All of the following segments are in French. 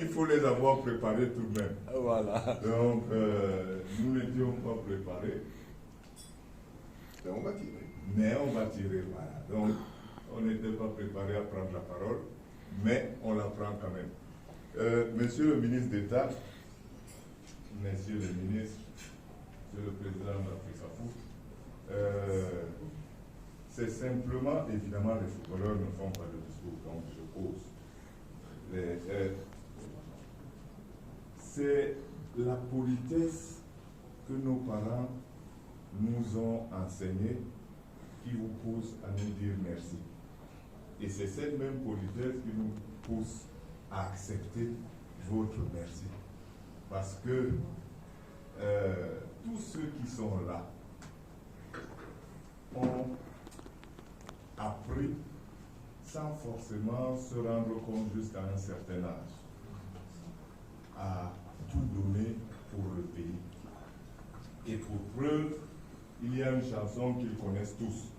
il faut les avoir préparés tout de même. Voilà. Donc, nous n'étions pas préparés. Mais on va tirer. Mais on va tirer, voilà. Donc, on n'était pas préparé à prendre la parole, mais on la prend quand même. Monsieur le ministre d'État, Messieurs les ministres, Monsieur le Président de l'Afrique, c'est simplement, évidemment, les footballeurs ne font pas de discours, donc je pose. C'est la politesse que nos parents nous ont enseignée qui vous pousse à nous dire merci. Et c'est cette même politesse qui nous pousse à accepter votre merci. Parce que tous ceux qui sont là ont appris sans forcément se rendre compte jusqu'à un certain âge à tout donner pour le pays. Et pour preuve, il y a une chanson qu'ils connaissent tous.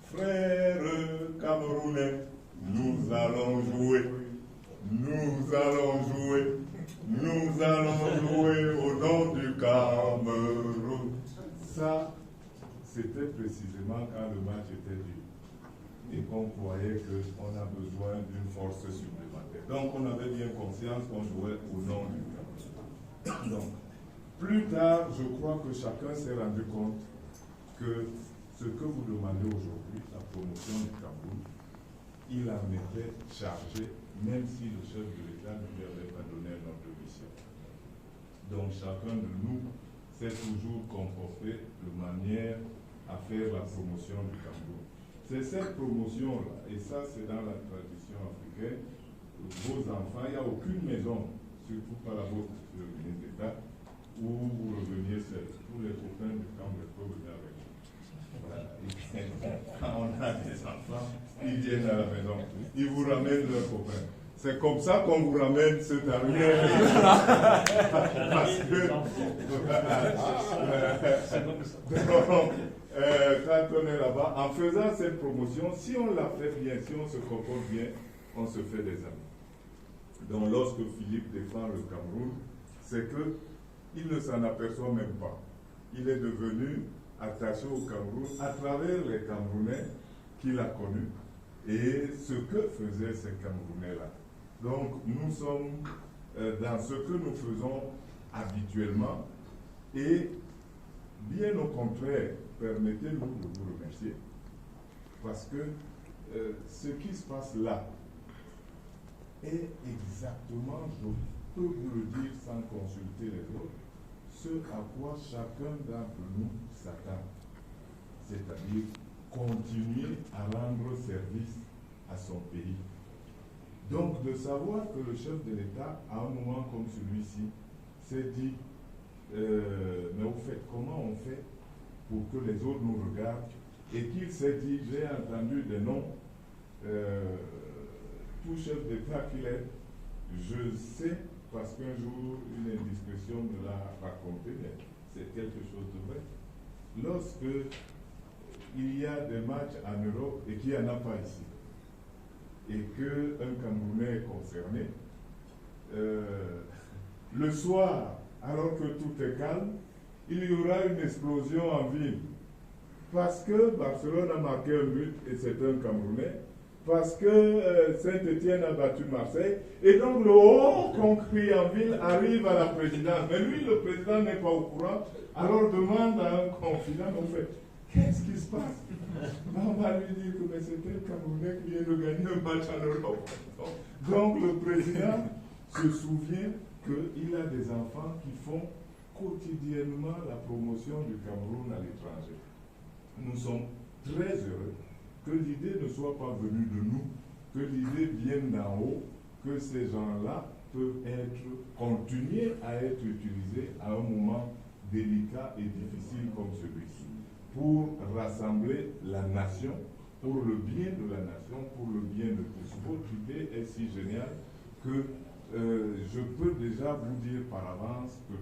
Frères Camerounais, nous allons jouer, nous allons jouer, nous allons jouer au nom du Cameroun. Ça, c'était précisément quand le match était dur et qu'on croyait qu'on a besoin d'une force supplémentaire. Donc on avait bien conscience qu'on jouait au nom du Cameroun. Donc, plus tard, je crois que chacun s'est rendu compte que ce que vous demandez aujourd'hui, la promotion du Cameroun, il en était chargé, même si le chef de l'État ne lui avait pas donné notre mission. Donc chacun de nous s'est toujours comporté de manière à faire la promotion du Cameroun. C'est cette promotion-là, et ça c'est dans la tradition africaine, vos enfants, il n'y a aucune maison, surtout pas la vôtre, monsieur le ministre d'État, où vous reveniez seul. Tous les copains du camp peuvent venir avec vous. Voilà. Quand on a des enfants, ils viennent à la maison. Ils vous ramènent leurs copains. C'est comme ça qu'on vous ramène ce dernier. Parce que quand on est là-bas, en faisant cette promotion, si on la fait bien, si on se comporte bien, on se fait des amis. Donc lorsque Philippe défend le Cameroun, c'est que il ne s'en aperçoit même pas. Il est devenu attaché au Cameroun à travers les Camerounais qu'il a connus et ce que faisaient ces Camerounais-là. Donc nous sommes dans ce que nous faisons habituellement et bien au contraire, permettez-nous de vous remercier parce que ce qui se passe là est exactement, je peux vous le dire sans consulter les autres, ce à quoi chacun d'entre nous s'attend, c'est-à-dire continuer à rendre service à son pays. Donc de savoir que le chef de l'État, à un moment comme celui-ci, s'est dit, mais au fait, comment on fait pour que les autres nous regardent, et qu'il s'est dit, j'ai entendu des noms, tout chef d'État qu'il est, je sais, parce qu'un jour, une indiscrétion me l'a raconté, mais c'est quelque chose de vrai. Lorsque il y a des matchs en Europe et qu'il n'y en a pas ici, et qu'un Camerounais est concerné, le soir, alors que tout est calme, il y aura une explosion en ville. Parce que Barcelone a marqué un but et c'est un Camerounais. Parce que Saint-Étienne a battu Marseille. Et donc le haut qu'on crie en ville arrive à la présidence. Mais lui, le président n'est pas au courant. Alors demande à un confident, on fait, qu'est-ce qui se passe? On va lui dire que c'était le Camerounais qui vient de gagner un match en Europe. Donc le président se souvient qu'il a des enfants qui font quotidiennement la promotion du Cameroun à l'étranger. Nous sommes très heureux que l'idée ne soit pas venue de nous, que l'idée vienne d'en haut, que ces gens-là peuvent continuer à être utilisés à un moment délicat et difficile comme celui-ci, pour rassembler la nation, pour le bien de la nation, pour le bien de tous. Votre idée est si géniale que je peux déjà vous dire par avance que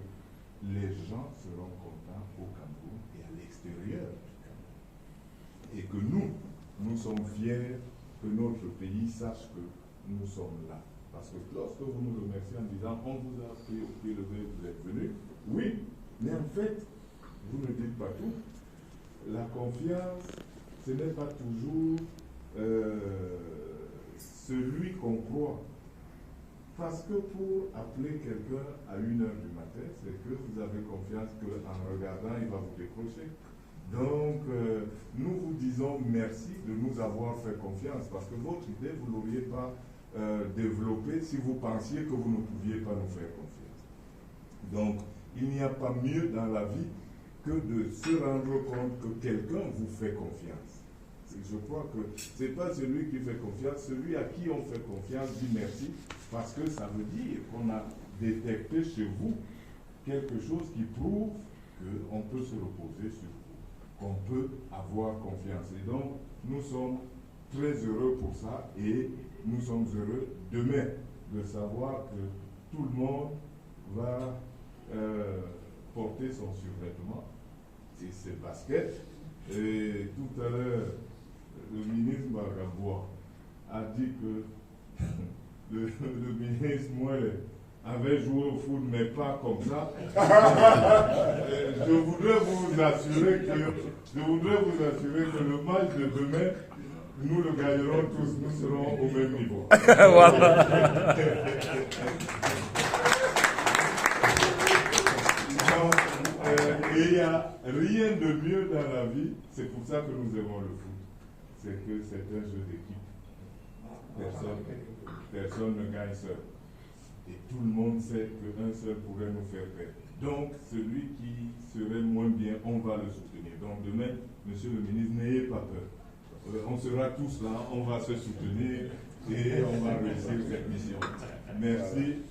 les gens seront contents au Cameroun et à l'extérieur du Cameroun. Et que nous sommes fiers que notre pays sache que nous sommes là. Parce que lorsque vous nous remerciez en disant on vous a pris au pied levé, vous êtes venus, oui, mais en fait, vous ne dites pas tout. La confiance, ce n'est pas toujours celui qu'on croit. Parce que pour appeler quelqu'un à 1h du matin, c'est que vous avez confiance qu'en regardant, il va vous décrocher. Donc, nous vous disons merci de nous avoir fait confiance, parce que votre idée, vous ne l'auriez pas développée si vous pensiez que vous ne pouviez pas nous faire confiance. Donc, il n'y a pas mieux dans la vie que de se rendre compte que quelqu'un vous fait confiance. Je crois que ce n'est pas celui qui fait confiance, celui à qui on fait confiance dit merci, parce que ça veut dire qu'on a détecté chez vous quelque chose qui prouve qu'on peut se reposer sur vous, qu'on peut avoir confiance. Et donc, nous sommes très heureux pour ça, et nous sommes heureux demain de savoir que tout le monde va porter son survêtement et ses baskets. Et tout à l'heure, le ministre Bargaboua a dit que le ministre Mouelle avait joué au foot, mais pas comme ça. Je voudrais vous assurer que le match de demain, nous le gagnerons tous, nous serons au même niveau. Et il n'y a rien de mieux dans la vie, c'est pour ça que nous aimons le foot. C'est que c'est un jeu d'équipe. Personne ne gagne seul. Et tout le monde sait qu'un seul pourrait nous faire perdre. Donc, celui qui serait moins bien, on va le soutenir. Donc, demain, monsieur le ministre, n'ayez pas peur. On sera tous là, on va se soutenir et on va réussir cette mission. Merci.